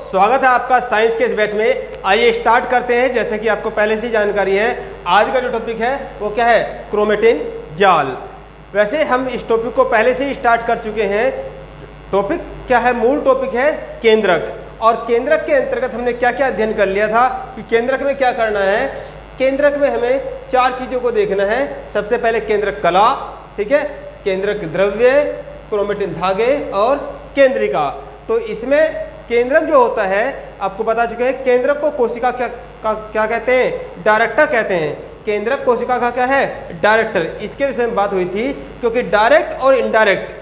स्वागत है आपका साइंस के इस बैच में। आइए स्टार्ट करते हैं। जैसे कि आपको पहले से जानकारी है, आज का जो टॉपिक है वो क्या है, क्रोमेटिन जाल। वैसे हम इस टॉपिक को पहले से ही स्टार्ट कर चुके हैं। टॉपिक क्या है, मूल टॉपिक है केंद्रक। और केंद्रक के अंतर्गत हमने क्या क्या अध्ययन कर लिया था कि केंद्रक में क्या करना है। केंद्रक में हमें चार चीज़ों को देखना है। सबसे पहले केंद्रक कला, ठीक है, केंद्रक द्रव्य, क्रोमेटिन धागे और केंद्रिका। तो इसमें केंद्रक जो होता है आपको बता चुके हैं, केंद्रक को कोशिका क्या कहते हैं, डायरेक्टर कहते हैं। केंद्रक कोशिका का क्या है, डायरेक्टर। इसके विषय में बात हुई थी, क्योंकि डायरेक्ट और इनडायरेक्ट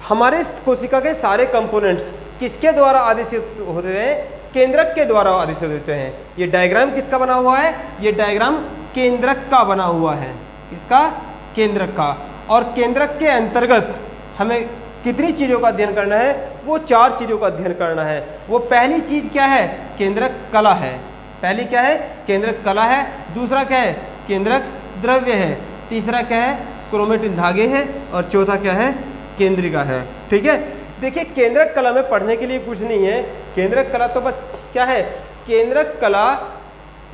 हमारे कोशिका के सारे कंपोनेंट्स किसके द्वारा आदेशित होते हैं, केंद्रक के द्वारा आदेशित होते हैं। ये डायग्राम किसका बना हुआ है, ये डायग्राम केंद्रक का बना हुआ है। किसका, केंद्रक का। और केंद्रक के अंतर्गत हमें कितनी चीज़ों का अध्ययन करना है, वो चार चीज़ों का अध्ययन करना है। वो पहली चीज़ क्या है, केंद्रक कला है। पहली क्या है, केंद्रक कला है। दूसरा क्या है, केंद्रक द्रव्य है। तीसरा क्या है, क्रोमेटिन धागे है। और चौथा क्या है, केंद्रिका है। ठीक है, देखिए केंद्रक कला में पढ़ने के लिए कुछ नहीं है। केंद्रक कला तो बस क्या है, केंद्रक कला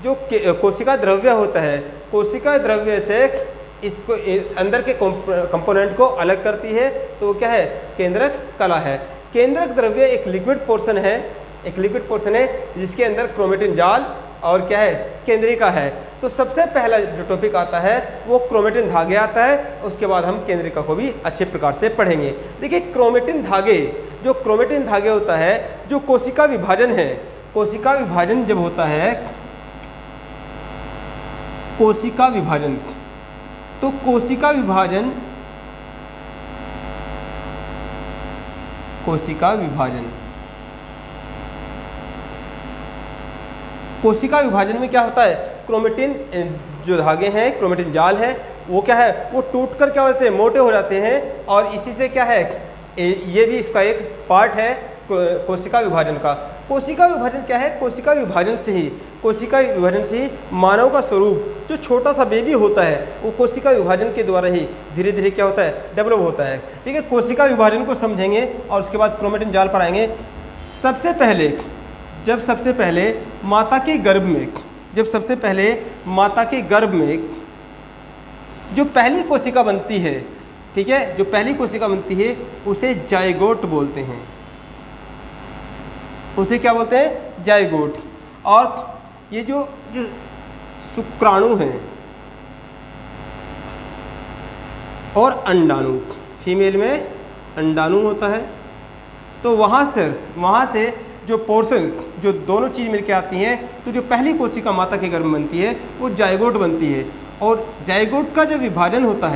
जो कोशिका द्रव्य होता है, कोशिका द्रव्य से इसको अंदर के कंपोनेंट को अलग करती है, तो वो क्या है, केंद्रक कला है। केंद्रक द्रव्य एक लिक्विड पोर्शन है, जिसके अंदर क्रोमेटिन जाल और क्या है, केंद्रिका है। तो सबसे पहला जो टॉपिक आता है वो क्रोमेटिन धागे आता है। उसके बाद हम केंद्रिका को भी अच्छे प्रकार से पढ़ेंगे। देखिए क्रोमेटिन धागे, जो क्रोमेटिन धागे होता है, जो कोशिका विभाजन है, कोशिका विभाजन जब होता है, कोशिका विभाजन, तो कोशिका विभाजन में क्या होता है, क्रोमेटिन जो धागे हैं, क्रोमेटिन जाल है, वो क्या है, वो टूटकर क्या होते हैं, मोटे हो जाते हैं। और इसी से क्या है, ये भी इसका एक पार्ट है कोशिका विभाजन का। कोशिका विभाजन क्या है, कोशिका विभाजन से ही मानव का स्वरूप, जो छोटा सा बेबी होता है, वो कोशिका विभाजन के द्वारा ही धीरे धीरे क्या होता है, डेवलप होता है। ठीक है, कोशिका विभाजन को समझेंगे और उसके बाद क्रोमेटिन जाल पर आएंगे। सबसे पहले माता के गर्भ में जो पहली कोशिका बनती है, ठीक है, जो पहली कोशिका बनती है उसे जाइगोट बोलते हैं। उसे क्या बोलते हैं, जाइगोट। और ये जो शुक्राणु हैं और अंडाणु, फीमेल में अंडाणु होता है, तो वहाँ से जो पोर्शन, जो दोनों चीज़ मिलके आती हैं, तो जो पहली कोशिका माता के गर्भ में बनती है वो जाइगोट बनती है। और जाइगोट का जब विभाजन होता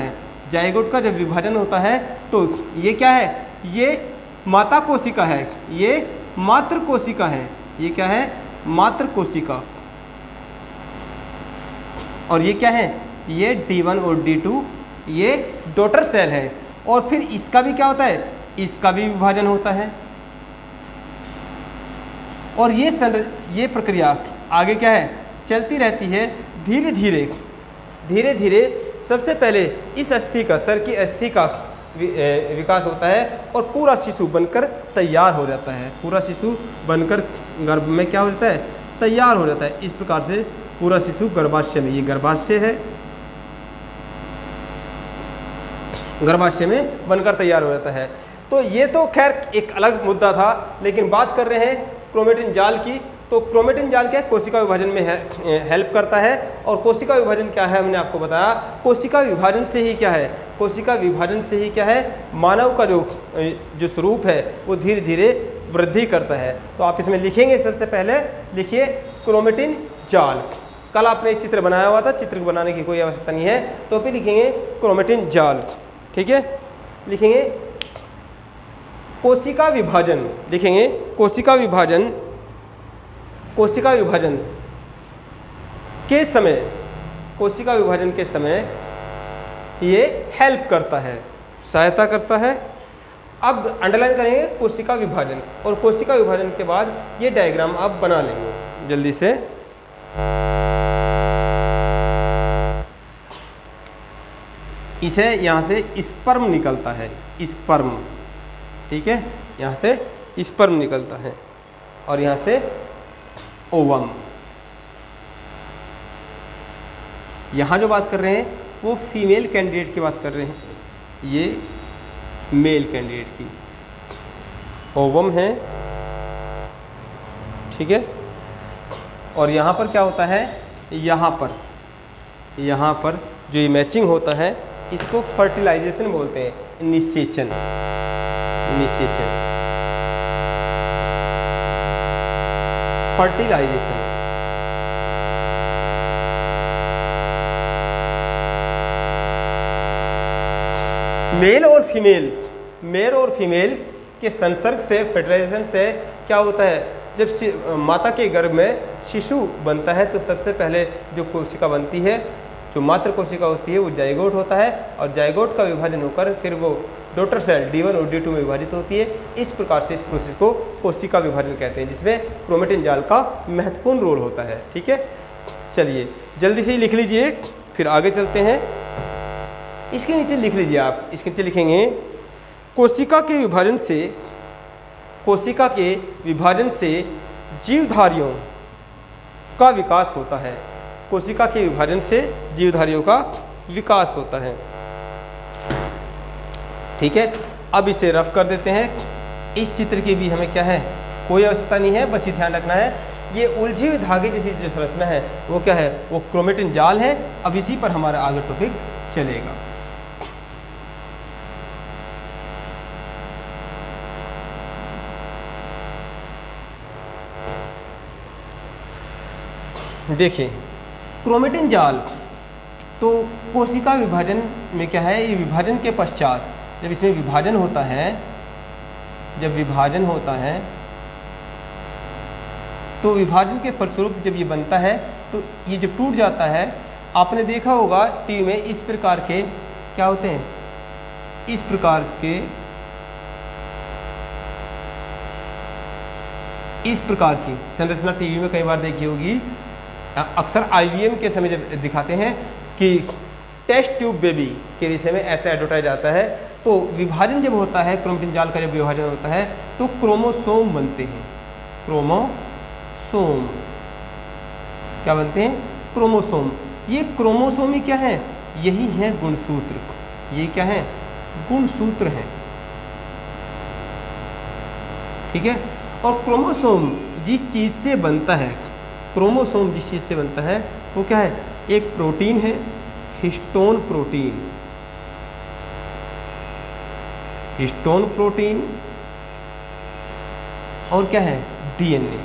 है, तो ये क्या है, ये माता कोशिका है, ये मातृ कोशिका है। ये क्या है, मातृ कोशिका। और ये क्या है, ये D1 और D2 ये डॉटर सेल है। और फिर इसका भी क्या होता है, इसका भी विभाजन होता है। और ये प्रक्रिया आगे क्या है, चलती रहती है। धीरे धीरे सबसे पहले इस अस्थि का, सर की अस्थि का विकास होता है और पूरा शिशु बनकर तैयार हो जाता है। पूरा शिशु बनकर गर्भ में क्या हो जाता है, तैयार हो जाता है। इस प्रकार से पूरा शिशु गर्भाशय में, ये गर्भाशय है, गर्भाशय में बनकर तैयार हो जाता है। तो ये तो खैर एक अलग मुद्दा था, लेकिन बात कर रहे हैं क्रोमेटिन जाल की। तो क्रोमेटिन जाल क्या है, कोशिका विभाजन में हेल्प करता है। और कोशिका विभाजन क्या है, हमने आपको बताया, कोशिका विभाजन से ही क्या है, मानव का जो स्वरूप है वो धीरे धीरे वृद्धि करता है। तो आप इसमें लिखेंगे, सबसे पहले लिखिए क्रोमेटिन जाल। कल आपने एक चित्र बनाया हुआ था, चित्र बनाने की कोई आवश्यकता नहीं है, तो फिर लिखेंगे क्रोमेटिन जाल। ठीक है, लिखेंगे कोशिका विभाजन, लिखेंगे कोशिका विभाजन के समय ये हेल्प करता है, सहायता करता है। अब अंडरलाइन करेंगे कोशिका विभाजन, और कोशिका विभाजन के बाद ये डायग्राम आप बना लेंगे जल्दी से। इसे यहाँ से स्पर्म निकलता है, स्पर्म, ठीक है, यहाँ से स्पर्म निकलता है और यहाँ से ओवम। यहाँ जो बात कर रहे हैं वो फीमेल कैंडिडेट की बात कर रहे हैं, ये मेल कैंडिडेट की। ओवम है, ठीक है। और यहाँ पर क्या होता है, यहाँ पर जो ये मैचिंग होता है इसको फर्टिलाइजेशन बोलते हैं, निषेचन। फर्टिलाइजेशन। मेल और फीमेल के संसर्ग से, फर्टिलाइजेशन से क्या होता है, जब माता के गर्भ में शिशु बनता है तो सबसे पहले जो कोशिका बनती है, जो मातृ कोशिका होती है, वो जाइगोट होता है और जाइगोट का विभाजन होकर फिर वो डॉटर सेल D1 और D2 में विभाजित होती है। इस प्रकार से इस प्रोसेस को कोशिका विभाजन कहते हैं, जिसमें क्रोमेटिन जाल का महत्वपूर्ण रोल होता है। ठीक है, चलिए जल्दी से लिख लीजिए, फिर आगे चलते हैं। इसके नीचे लिख लीजिए आप, इसके नीचे लिखेंगे कोशिका के विभाजन से जीवधारियों का विकास होता है। कोशिका के विभाजन से जीवधारियों का विकास होता है। ठीक है, अब इसे रफ कर देते हैं। इस चित्र की भी हमें क्या है, कोई आवश्यकता नहीं है, बस ये ध्यान रखना है, ये उलझे हुए धागे जैसी जो संरचना है वो क्या है, वो क्रोमेटिन जाल है। अब इसी पर हमारा आगे टॉपिक चलेगा। देखिए क्रोमेटिन जाल तो कोशिका विभाजन में क्या है, ये विभाजन के पश्चात जब इसमें विभाजन होता है, तो विभाजन के फलस्वरूप जब ये बनता है तो ये जब टूट जाता है, आपने देखा होगा टीवी में इस प्रकार के क्या होते हैं, इस प्रकार की संरचना टीवी में कई बार देखी होगी। अक्सर IVM के समय जब दिखाते हैं कि टेस्ट ट्यूब बेबी के विषय में ऐसा एडवर्टाइज आता है, तो विभाजन जब होता है, क्रोमेटिन जाल का जब विभाजन होता है तो क्रोमोसोम बनते हैं। क्रोमोसोम क्या बनते हैं, क्रोमोसोम। ये क्रोमोसोम ही क्या है, यही है गुणसूत्र। ये क्या है, गुणसूत्र है। ठीक है, और क्रोमोसोम जिस चीज से बनता है, क्रोमोसोम जिस चीज से बनता है वो क्या है, एक प्रोटीन है, हिस्टोन प्रोटीन, और क्या है, DNA।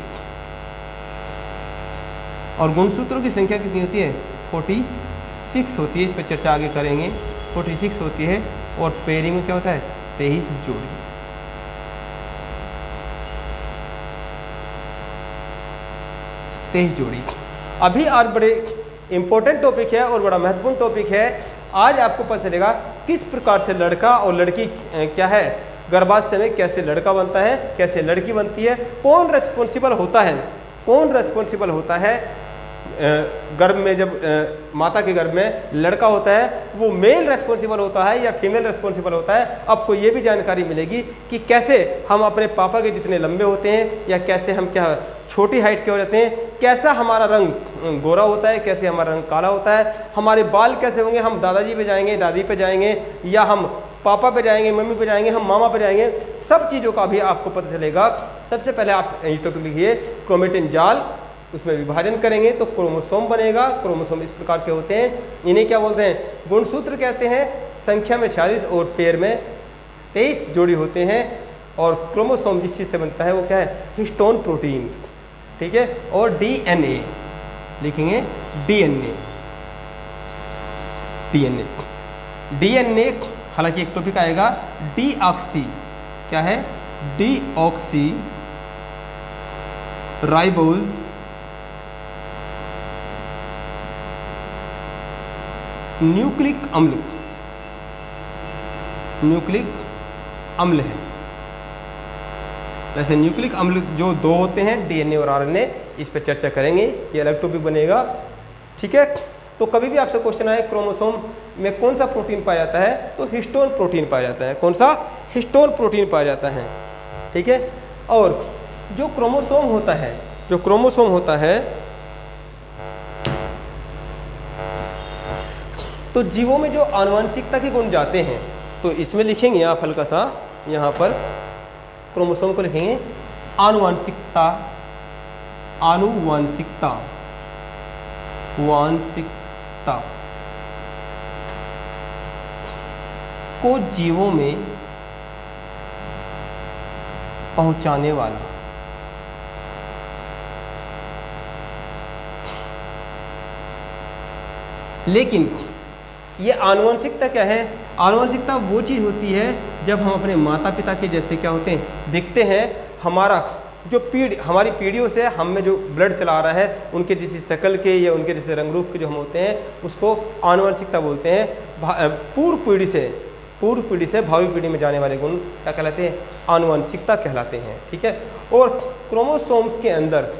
और गुणसूत्रों की संख्या कितनी होती है, 46 होती है। इस पर चर्चा आगे करेंगे। 46 होती है। और पेयरिंग में क्या होता है, 23 जोड़ी। अभी आज बड़े इंपॉर्टेंट टॉपिक है और बड़ा महत्वपूर्ण टॉपिक है। आज आपको पता चलेगा किस प्रकार से लड़का और लड़की क्या है, गर्भाशय में कैसे लड़का बनता है, कैसे लड़की बनती है, कौन रेस्पॉन्सिबल होता है गर्भ में, जब माता के गर्भ में लड़का होता है वो मेल रेस्पॉन्सिबल होता है या फीमेल रेस्पॉन्सिबल होता है। आपको ये भी जानकारी मिलेगी कि कैसे हम अपने पापा के जितने लंबे होते हैं या कैसे हम क्या छोटी हाइट के हो जाते हैं, कैसा हमारा रंग गोरा होता है, कैसे हमारा रंग काला होता है, हमारे बाल कैसे होंगे, हम दादाजी पे जाएंगे, दादी पे जाएंगे, या हम पापा पे जाएंगे, मम्मी पे जाएंगे, हम मामा पे जाएंगे, सब चीज़ों का भी आपको पता चलेगा। सबसे पहले आप ये टॉपिक लिखिए, क्रोमेटिन जाल, उसमें विभाजन करेंगे तो क्रोमोसोम बनेगा। क्रोमोसोम इस प्रकार के होते हैं, इन्हें क्या बोलते हैं, गुणसूत्र कहते हैं। संख्या में 46 और पेयर में 23 जोड़ी होते हैं। और क्रोमोसोम जिस चीज़ से बनता है वो क्या है, हिस्टोन प्रोटीन। ठीक है, और DNA लिखेंगे, DNA हालांकि एक टॉपिक आएगा डीऑक्सी, क्या है, डीऑक्सी राइबोज न्यूक्लिक अम्ल है। वैसे न्यूक्लिक अम्ल जो दो होते हैं, DNA और RNA, इस पर चर्चा करेंगे, ये अलग टॉपिक बनेगा। ठीक है, तो कभी भी आपसे क्वेश्चन आए क्रोमोसोम में कौन सा प्रोटीन पाया जाता है, तो हिस्टोन प्रोटीन पाया जाता है। कौन सा, हिस्टोन प्रोटीन पाया जाता है। ठीक है, और जो क्रोमोसोम होता है, जो क्रोमोसोम होता है, तो जीवों में जो आनुवंशिकता के गुण जाते हैं, तो इसमें लिखेंगे आप हल्का सा, यहाँ पर क्रोमोसोम को लिखेंगे आनुवंशिकता, आनुवंशिकता, वांशिकता को जीवों में पहुंचाने वाला। लेकिन ये आनुवंशिकता क्या है? आनुवंशिकता वो चीज़ होती है जब हम अपने माता पिता के जैसे क्या होते हैं, दिखते हैं। हमारा जो हमारी पीढ़ियों से हम में जो ब्लड चला रहा है, उनके जैसी शक्ल के या उनके जैसे रंग रूप के जो हम होते हैं, उसको आनुवंशिकता बोलते हैं। पूर्व पीढ़ी से भावी पीढ़ी में जाने वाले गुण क्या कहलाते हैं? आनुवंशिकता कहलाते हैं। ठीक है। और क्रोमोसोम्स के अंदर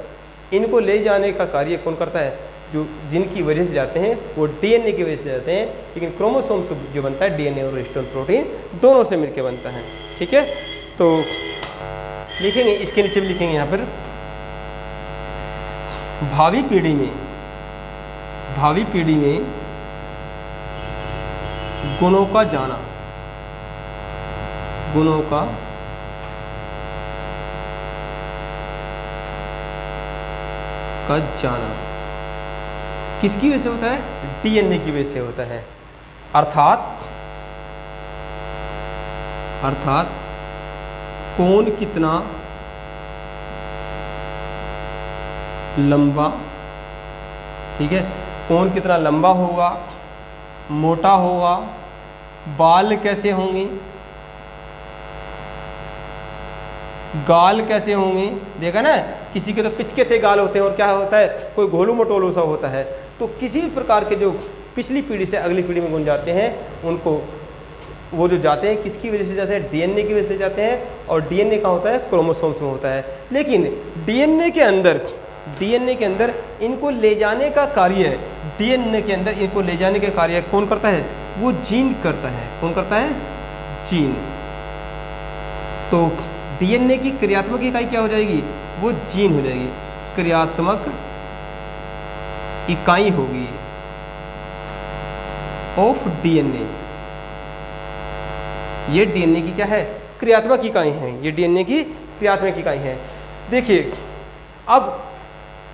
इनको ले जाने का कार्य कौन करता है? जो जिनकी वजह से जाते हैं वो डीएनए की वजह से जाते हैं, लेकिन क्रोमोसोम्स जो बनता है डीएनए और हिस्टोन प्रोटीन दोनों से मिलकर बनता है। ठीक है। तो लिखेंगे, इसके नीचे भी लिखेंगे यहाँ पर, भावी पीढ़ी में गुणों का जाना, गुणों का जाना किसकी वजह से होता है? डीएनए की वजह से होता है। अर्थात कौन कितना लंबा, ठीक है, कौन कितना लंबा होगा, मोटा होगा, बाल कैसे होंगे, गाल कैसे होंगे। देखा ना, किसी के तो पिचके से गाल होते हैं और क्या होता है, कोई गोलू मटोलू सा होता है। तो किसी भी प्रकार के जो पिछली पीढ़ी से अगली पीढ़ी में गुण जाते हैं, उनको वो जो जाते हैं किसकी वजह से जाते हैं? डीएनए की वजह से जाते हैं। और डीएनए का होता है क्रोमोसोम्स में होता है। लेकिन डीएनए के अंदर इनको ले जाने का कार्य, डीएनए के अंदर इनको ले जाने का कार्य कौन करता है? वो जीन करता है। कौन करता है? जीन। तो डीएनए की क्रियात्मक इकाई क्या हो जाएगी? वो जीन हो जाएगी, क्रियात्मक इकाई होगी ऑफ डीएनए। ये डीएनए की क्या है? क्रियात्मक इकाई हैं। ये डीएनए की क्रियात्मक इकाई हैं। देखिए, अब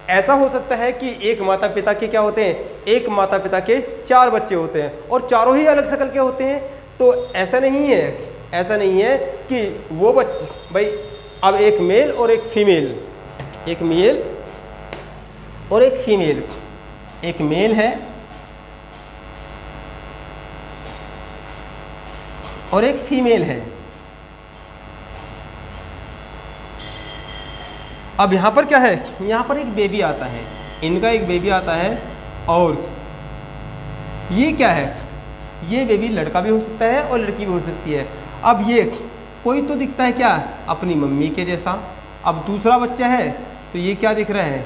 ऐसा हो सकता है कि एक माता पिता के क्या होते हैं? एक माता पिता के 4 बच्चे होते हैं और चारों ही अलग शक्ल के होते हैं। तो ऐसा नहीं है कि वो बच्चे, भाई अब एक मेल और एक फीमेल, एक मेल और एक फीमेल, एक मेल है और एक फीमेल है। अब यहाँ पर क्या है? यहाँ पर एक बेबी आता है, इनका एक बेबी आता है। और ये क्या है? ये बेबी लड़का भी हो सकता है और लड़की भी हो सकती है। अब ये कोई तो दिखता है क्या? अपनी मम्मी के जैसा। अब दूसरा बच्चा है तो ये क्या दिख रहा है?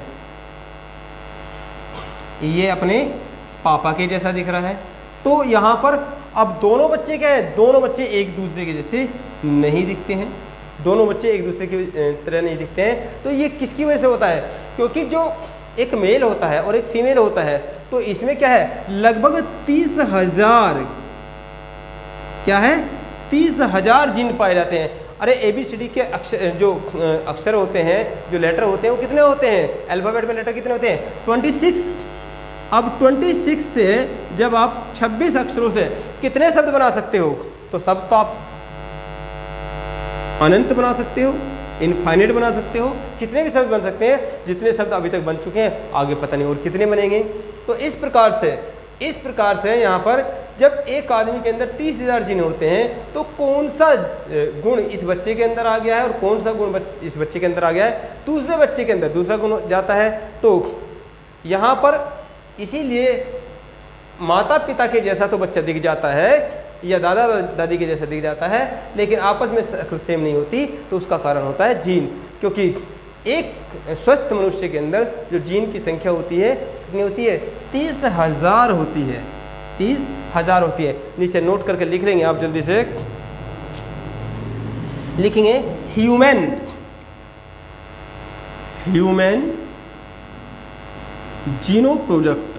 ये अपने पापा के जैसा दिख रहा है। तो यहाँ पर अब दोनों बच्चे क्या है? दोनों बच्चे एक दूसरे के जैसे नहीं दिखते हैं, दोनों बच्चे एक दूसरे की तरह नहीं दिखते हैं। तो ये किसकी वजह से होता है? क्योंकि जो एक मेल होता है और एक फीमेल होता है, तो इसमें क्या है? लगभग 30,000, क्या है? 30,000 जीन पाए जाते हैं। अरे ABCD के अक्षर होते हैं, जो लेटर होते हैं, वो कितने होते हैं? अल्फ़ाबेट में लेटर कितने होते हैं? 26। अब 26 से जब आप 26 अक्षरों से कितने शब्द बना सकते हो? तो शब्द तो आप अनंत बना सकते हो, इनफाइनाइट बना सकते हो, कितने भी शब्द बन सकते हैं। जितने शब्द अभी तक बन चुके हैं, आगे पता नहीं और कितने बनेंगे। तो इस प्रकार से यहाँ पर जब एक आदमी के अंदर 30,000 जीन होते हैं, तो कौन सा गुण इस बच्चे के अंदर आ गया है और कौन सा गुण इस बच्चे के अंदर आ गया है, दूसरे बच्चे के अंदर दूसरा गुण जाता है। तो यहाँ पर इसीलिए माता पिता के जैसा तो बच्चा दिख जाता है या दादा दादी के जैसा दिख जाता है, लेकिन आपस में शक्ल सेम नहीं होती। तो उसका कारण होता है जीन। क्योंकि एक स्वस्थ मनुष्य के अंदर जो जीन की संख्या होती है कितनी होती है? 30,000 होती है, 30,000 होती है। नीचे नोट करके लिख लेंगे आप, जल्दी से लिखेंगे ह्यूमन ह्यूमन जीनो प्रोजेक्ट,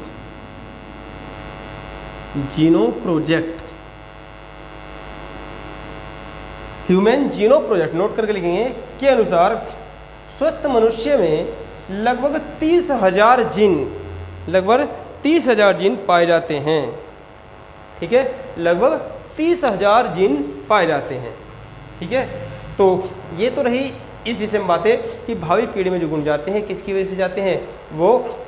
ह्यूमन जीनो प्रोजेक्ट नोट करके लिखेंगे के अनुसार स्वस्थ मनुष्य में लगभग 30,000 जीन पाए जाते हैं। ठीक है, लगभग 30,000 जीन पाए जाते हैं। ठीक है, तो ये तो रही इस विषय में बातें कि भावी पीढ़ी में जो गुण जाते हैं किसकी वजह से जाते हैं, वो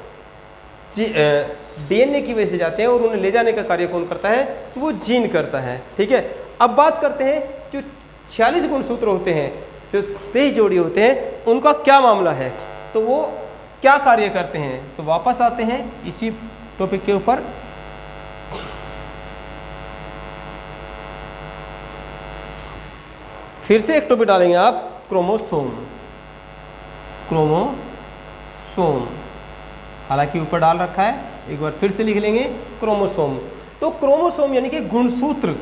डीएनए की वजह से जाते हैं और उन्हें ले जाने का कार्य कौन करता है, वो जीन करता है। ठीक है, अब बात करते हैं जो 46 गुणसूत्र होते हैं, जो 23 जोड़ी होते हैं, उनका क्या मामला है, तो वो क्या कार्य करते हैं। तो वापस आते हैं इसी टॉपिक के ऊपर। फिर से एक टॉपिक डालेंगे आप, क्रोमोसोम। हालांकि ऊपर डाल रखा है, एक बार फिर से लिख लेंगे क्रोमोसोम। तो क्रोमोसोम यानी कि गुणसूत्र।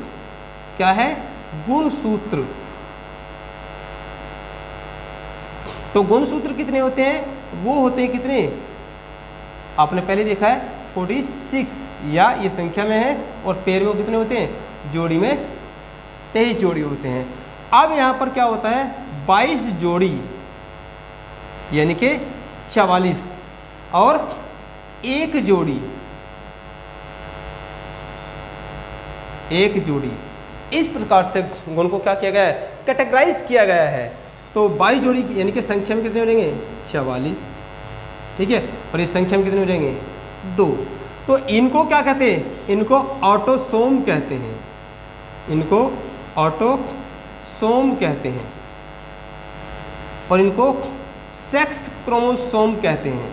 क्या है, गुणसूत्र। तो गुणसूत्र कितने होते हैं, वो होते हैं कितने, आपने पहले देखा है 46, या ये संख्या में है, और पेयर में कितने होते हैं, जोड़ी में 23 जोड़ी होते हैं। अब यहां पर क्या होता है, 22 जोड़ी यानी कि 44, और एक जोड़ी इस प्रकार से गुण को क्या किया गया है, कैटेगराइज किया गया है। तो 22 जोड़ी यानी कि संख्या में कितने हो जाएंगे, 44। ठीक है, और इस संख्या में कितने हो जाएंगे, 2। तो इनको क्या कहते हैं, इनको ऑटोसोम कहते हैं, इनको ऑटोसोम कहते हैं, और इनको सेक्स क्रोमोसोम कहते हैं,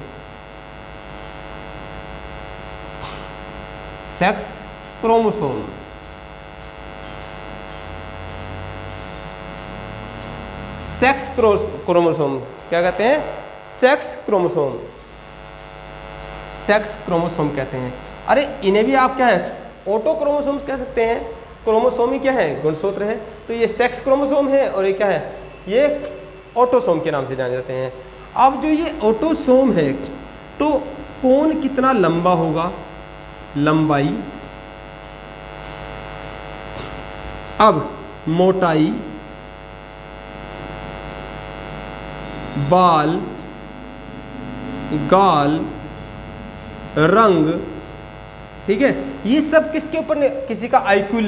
सेक्स क्रोमोसोम। सेक्स क्रोमोसोम क्या कहते हैं, सेक्स क्रोमोसोम कहते हैं। अरे इन्हें भी आप क्या है, ऑटो क्रोमोसोम कह सकते हैं। क्रोमोसोम ही क्या है, गुणसूत्र है। तो ये सेक्स क्रोमोसोम है, और ये क्या है, ये ऑटोसोम के नाम से जाने जाते हैं। अब जो ये ऑटोसोम है, तो कौन कितना लंबा होगा, लंबाई, अब मोटाई, बाल, गाल, रंग, ठीक है, ये सब किसके ऊपर, किसी का आईक्यू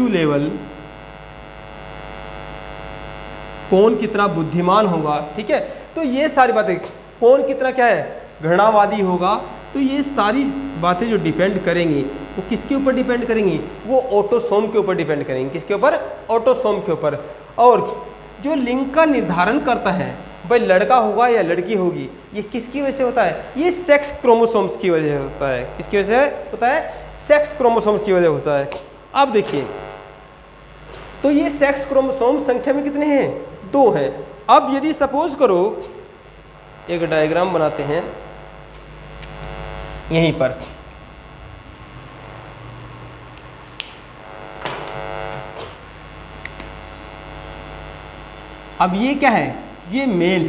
लेवल, कौन कितना बुद्धिमान होगा। ठीक है, तो ये सारी बातें, कौन कितना क्या है, घृणावादी होगा। तो ये सारी बातें जो डिपेंड करेंगी, वो किसके ऊपर डिपेंड करेंगी, वो ऑटोसोम के ऊपर डिपेंड करेंगी। किसके ऊपर, ऑटोसोम के ऊपर। और जो लिंग का निर्धारण करता है, भाई लड़का होगा या लड़की होगी, ये किसकी वजह से होता है, ये सेक्स क्रोमोसोम्स की वजह से होता है। किसकी वजह से होता है, सेक्स क्रोमोसोम्स की वजह से होता है। अब देखिए, तो ये सेक्स क्रोमोसोम संख्या में कितने हैं, 2 हैं। अब यदि सपोज करो, एक डायग्राम बनाते हैं यहीं पर, अब ये क्या है, ये मेल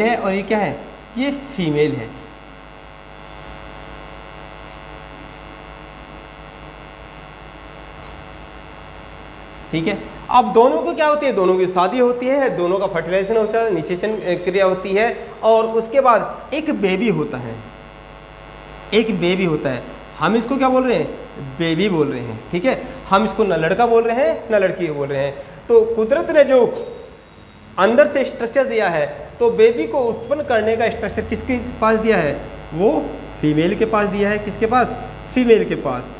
है, और ये क्या है, ये फीमेल है। ठीक है, अब दोनों को क्या होती है, दोनों की शादी होती है, दोनों का फर्टिलाइजेशन होता है, निषेचन क्रिया होती है, और उसके बाद एक बेबी होता है। हम इसको क्या बोल रहे हैं, बेबी बोल रहे हैं। ठीक है, हम इसको ना लड़का बोल रहे हैं ना लड़की बोल रहे हैं। तो कुदरत ने जो अंदर से स्ट्रक्चर दिया है, तो बेबी को उत्पन्न करने का स्ट्रक्चर किसके पास दिया है, वो फीमेल के पास दिया है। किसके पास, फीमेल के पास।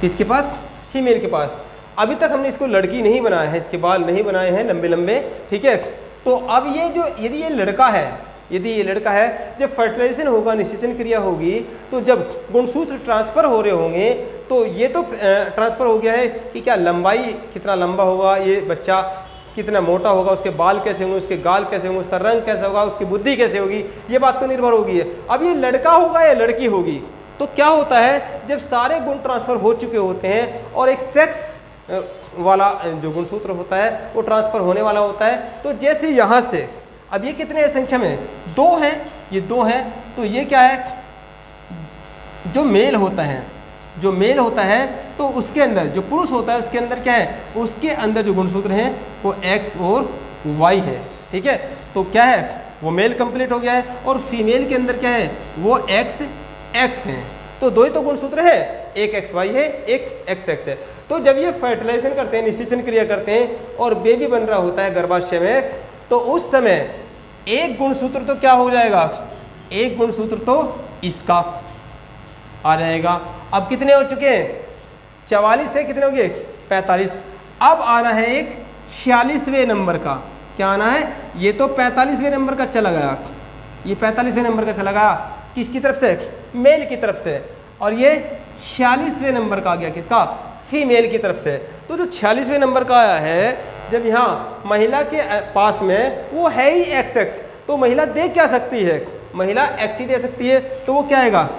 किसके पास, फीमेल के पास। अभी तक हमने इसको लड़की नहीं बनाया है, इसके बाल नहीं बनाए हैं लंबे लंबे। ठीक है, तो अब ये जो, यदि ये लड़का है, जब फर्टिलाइजेशन होगा, निषेचन क्रिया होगी, तो जब गुणसूत्र ट्रांसफर हो रहे होंगे, तो ये तो ट्रांसफर हो गया है कि क्या लंबाई, कितना लंबा होगा ये बच्चा, कितना मोटा होगा, उसके बाल कैसे होंगे, उसके गाल कैसे होंगे, उसका रंग कैसे होगा, उसकी बुद्धि कैसे होगी, ये बात तो निर्भर होगी है। अब ये लड़का होगा या लड़की होगी, तो क्या होता है, जब सारे गुण ट्रांसफर हो चुके होते हैं और एक सेक्स वाला जो गुणसूत्र होता है वो ट्रांसफर होने वाला होता है। तो जैसे यहाँ से अब ये कितने संख्या में 2 हैं, ये 2 हैं, तो ये क्या है, जो मेल होता है, जो मेल होता है तो उसके अंदर जो पुरुष होता है उसके अंदर क्या है, उसके अंदर जो गुणसूत्र हैं वो x और y है। ठीक है, तो क्या है, वो मेल कंप्लीट हो गया है, और फीमेल के अंदर क्या है, वो x है। तो 2 ही तो गुणसूत्र है, एक XY है, एक XX है। तो जब ये फर्टिलाइजेशन करते हैं, निषेचन क्रिया करते हैं और बेबी बन रहा होता है गर्भाशय में, तो उस समय एक गुणसूत्र तो क्या हो जाएगा, एक गुणसूत्र तो इसका आ जाएगा। अब कितने हो चुके हैं, 44 से कितने हो गए, 45। अब आना है एक 46वें नंबर का, क्या आना है, ये तो 45वें नंबर का चला गया, ये 45वें नंबर का चला गया, किसकी तरफ से, मेल की तरफ से, और ये 46वें नंबर का आ गया किसका, फीमेल की तरफ से। तो जो 46वें नंबर का आया है, जब यहाँ महिला के पास में वो है ही XX, तो महिला दे क्या सकती है, महिला X ही दे सकती है, तो वो क्या आएगा,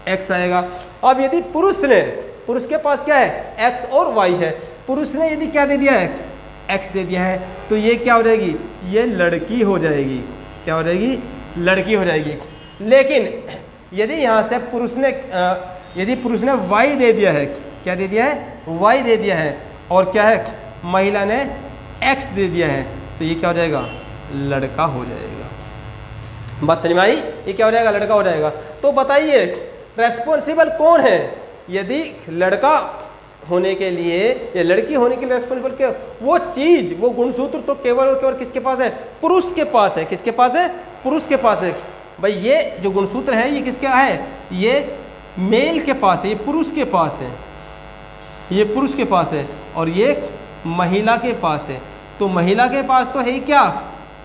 X आएगा। अब यदि पुरुष के पास क्या है, X और Y है, पुरुष ने यदि क्या दे दिया है, X दे दिया है, तो ये क्या हो जाएगी, ये लड़की हो जाएगी, क्या हो जाएगी, लड़की हो जाएगी। लेकिन यदि यहाँ से यदि पुरुष ने Y दे दिया है, क्या दे दिया है, Y दे दिया है, और क्या है, महिला ने X दे दिया है, तो ये क्या हो जाएगा, लड़का हो जाएगा। बात समझ में आई, ये क्या हो जाएगा, लड़का हो जाएगा। तो बताइए रेस्पॉन्सिबल कौन है, यदि लड़का होने के लिए या लड़की होने के लिए रेस्पॉन्सिबल क्या, वो चीज, वो गुणसूत्र तो केवल और केवल किसके पास है, पुरुष के पास है। किसके पास है, पुरुष के पास है। भाई ये जो गुणसूत्र है ये किसका है, ये मेल के पास है, ये पुरुष के पास है, ये पुरुष के पास है, और ये महिला के पास है। तो महिला के पास तो है ही क्या,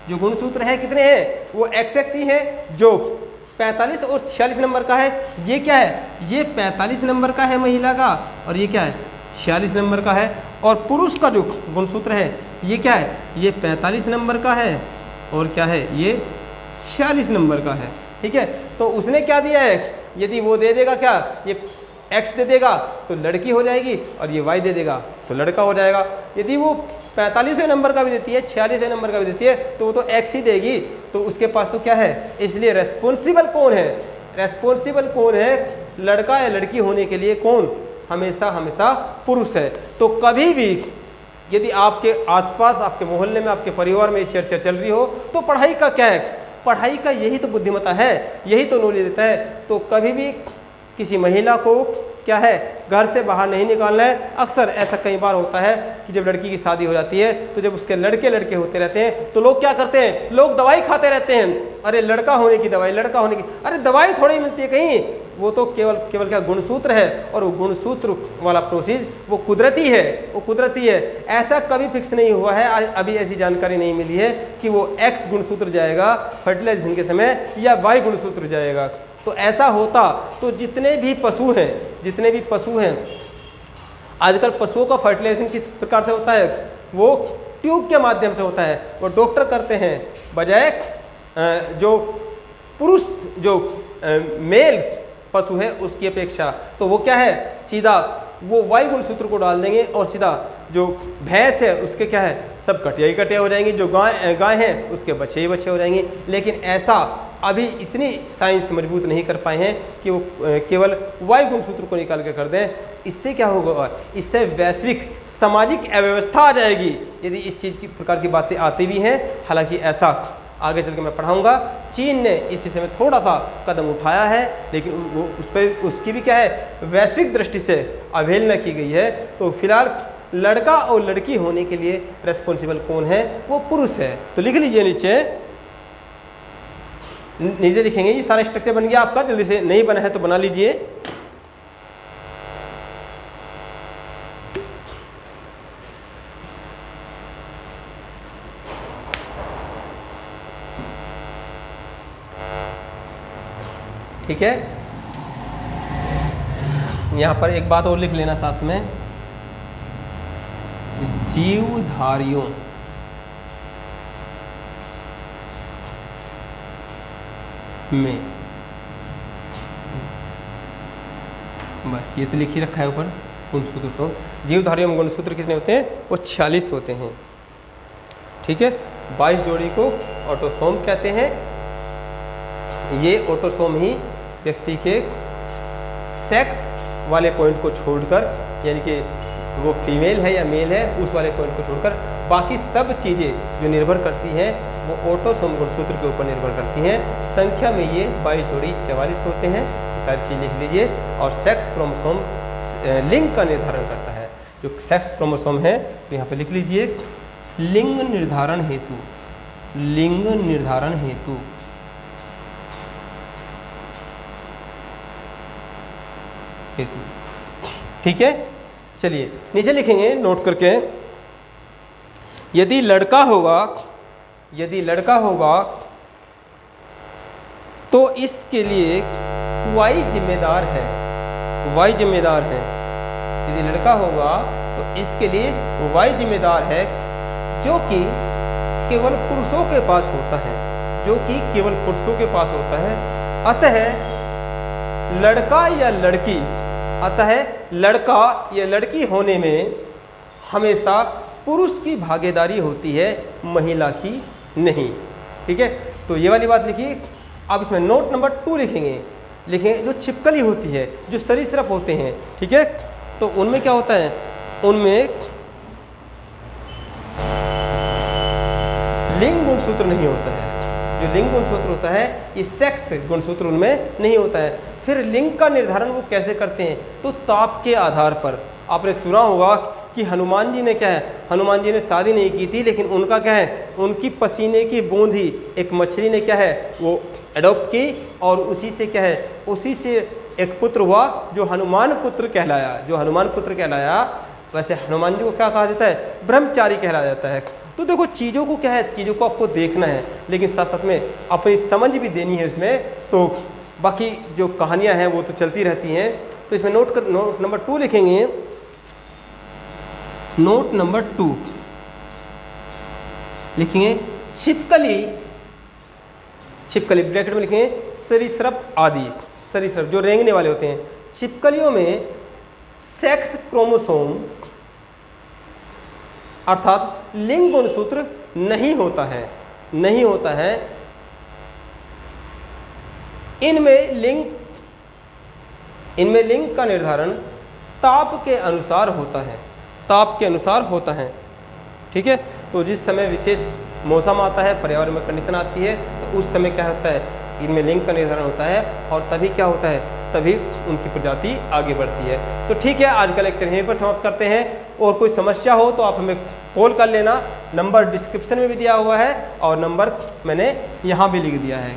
जो गुणसूत्र है कितने हैं, वो XX ही है, जो 45 और 46 नंबर का है। ये क्या है, ये 45 नंबर का है महिला का, और ये क्या है, 46 नंबर का है। और पुरुष का जो गुणसूत्र है ये क्या है, ये 45 नंबर का है, और क्या है, ये 46 नंबर का है। ठीक है, तो उसने क्या दिया है, यदि वो दे देगा क्या, ये X दे देगा तो लड़की हो जाएगी, और ये Y दे देगा तो लड़का हो जाएगा। यदि वो 45वें नंबर का भी देती है, 46वें नंबर का भी देती है, तो वो तो X ही देगी, तो उसके पास तो क्या है। इसलिए रेस्पॉन्सिबल कौन है, रेस्पॉन्सिबल कौन है, लड़का या लड़की होने के लिए कौन, हमेशा हमेशा पुरुष है। तो कभी भी यदि आपके आसपास, आपके मोहल्ले में, आपके परिवार में चर्चा चल रही हो, तो पढ़ाई का क्या है, पढ़ाई का यही तो बुद्धिमत्ता है, यही तो नॉलेज देता है। तो कभी भी किसी महिला को क्या है, घर से बाहर नहीं निकालना है। अक्सर ऐसा कई बार होता है कि जब लड़की की शादी हो जाती है, तो जब उसके लड़के होते रहते हैं, तो लोग क्या करते हैं, लोग दवाई खाते रहते हैं, अरे लड़का होने की दवाई, लड़का होने की, अरे दवाई थोड़ी मिलती है कहीं, वो तो केवल क्या गुणसूत्र है, और वो गुणसूत्र वाला प्रोसेस वो कुदरती है, वो कुदरती है। ऐसा कभी फिक्स नहीं हुआ है, अभी ऐसी जानकारी नहीं मिली है कि वो X गुणसूत्र जाएगा फर्टिलाइजेशन के समय या Y गुणसूत्र जाएगा। तो ऐसा होता तो जितने भी पशु हैं, आजकल पशुओं का फर्टिलाइजेशन किस प्रकार से होता है, वो ट्यूब के माध्यम से होता है, वो डॉक्टर करते हैं, बजाय जो पुरुष जो मेल पशु है उसकी अपेक्षा। तो वो क्या है, सीधा वो Y गुणसूत्र को डाल देंगे, और सीधा जो भैंस है उसके क्या है, सब कटिया हो जाएंगे, जो गाय है उसके बच्चे ही बच्चे हो जाएंगे। लेकिन ऐसा अभी इतनी साइंस मजबूत नहीं कर पाए हैं कि वो केवल Y गुणसूत्र को निकाल के कर दें। इससे क्या होगा, इससे वैश्विक सामाजिक अव्यवस्था आ जाएगी, यदि इस चीज़ की प्रकार की बातें आती भी हैं। हालांकि ऐसा आगे चल के मैं पढ़ाऊंगा। चीन ने इस विषय में थोड़ा सा कदम उठाया है, लेकिन वो उसकी भी क्या है, वैश्विक दृष्टि से अवहेलना की गई है। तो फिलहाल लड़का और लड़की होने के लिए रेस्पॉन्सिबल कौन है, वो पुरुष है। तो लिख लीजिए, नीचे लिखेंगे। ये सारा स्ट्रक्चर बन गया आपका, जल्दी से नहीं बना है तो बना लीजिए। ठीक है, यहां पर एक बात और लिख लेना साथ में, जीवधारियों में, बस ये तो लिख ही रखा है ऊपर, गुणसूत्र। तो जीवधारियों में गुणसूत्र कितने होते हैं? वो 46 होते हैं। ठीक है, 22 जोड़ी को ऑटोसोम कहते हैं। ये ऑटोसोम ही व्यक्ति के सेक्स वाले पॉइंट को छोड़कर, यानी कि वो फीमेल है या मेल है, उस वाले पॉइंट को छोड़कर बाकी सब चीज़ें जो निर्भर करती हैं वो ऑटोसोम गुणसूत्र के ऊपर निर्भर करती हैं। संख्या में ये 22 जोड़ी 44 होते हैं, ये सारी चीज़ लिख लीजिए। और सेक्स क्रोमोसोम लिंग का निर्धारण करता है। जो सेक्स क्रोमोसोम है तो यहाँ पे लिख लीजिए लिंग निर्धारण हेतु, लिंग निर्धारण हेतु ठीक है। चलिए नीचे लिखेंगे नोट करके, यदि लड़का होगा तो इसके लिए वाई जिम्मेदार है, वाई जिम्मेदार है। यदि लड़का होगा तो इसके लिए वाई जिम्मेदार है, जो कि केवल पुरुषों के पास होता है, जो कि केवल पुरुषों के पास होता है। अतः लड़का या लड़की, अतः लड़का या लड़की होने में हमेशा पुरुष की भागीदारी होती है, महिला की नहीं। ठीक है, तो ये वाली बात लिखिए। अब इसमें नोट नंबर 2 लिखेंगे, जो छिपकली होती है, जो सरीसृप होते हैं, ठीक है, तो उनमें क्या होता है? उनमें लिंग गुणसूत्र नहीं होता है। जो लिंग गुणसूत्र होता है ये सेक्स गुणसूत्र उनमें नहीं होता है। फिर लिंग का निर्धारण वो कैसे करते हैं? तो ताप के आधार पर। आपने सुना होगा कि हनुमान जी ने क्या है, हनुमान जी ने शादी नहीं की थी, लेकिन उनका क्या है, उनकी पसीने की बूंद ही एक मछली ने क्या है वो एडॉप्ट की, और उसी से क्या है, उसी से एक पुत्र हुआ जो हनुमान पुत्र कहलाया, जो हनुमान पुत्र कहलाया। वैसे हनुमान जी को क्या कहा जाता है? ब्रह्मचारी कहलाया जाता है। तो देखो चीज़ों को क्या है, चीज़ों को आपको देखना है, लेकिन साथ साथ में अपनी समझ भी देनी है इसमें। तो बाकी जो कहानियां हैं वो तो चलती रहती हैं। तो इसमें नोट नंबर 2 लिखेंगे। नोट नंबर 2 लिखेंगे छिपकली, छिपकली ब्रैकेट में लिखेंगे सरीसृप आदि, सरीसृप जो रेंगने वाले होते हैं। छिपकलियों में सेक्स क्रोमोसोम अर्थात लिंग गुणसूत्र नहीं होता है, नहीं होता है। इनमें लिंग का निर्धारण ताप के अनुसार होता है, ताप के अनुसार होता है। ठीक है, तो जिस समय विशेष मौसम आता है, पर्यावरण में कंडीशन आती है, तो उस समय क्या होता है, इनमें लिंग का निर्धारण होता है, और तभी क्या होता है, तभी उनकी प्रजाति आगे बढ़ती है। तो ठीक है, आज का लेक्चर यहीं पर समाप्त करते हैं। और कोई समस्या हो तो आप हमें कॉल कर लेना, नंबर डिस्क्रिप्शन में भी दिया हुआ है और नंबर मैंने यहाँ भी लिख दिया है।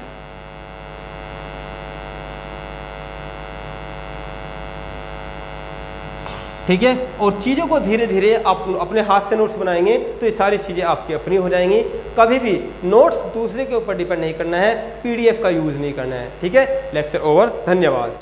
ठीक है, और चीज़ों को धीरे धीरे आप अपने हाथ से नोट्स बनाएंगे तो ये सारी चीज़ें आपकी अपनी हो जाएंगी। कभी भी नोट्स दूसरे के ऊपर डिपेंड नहीं करना है, PDF का यूज़ नहीं करना है। ठीक है, लेक्चर ओवर, धन्यवाद।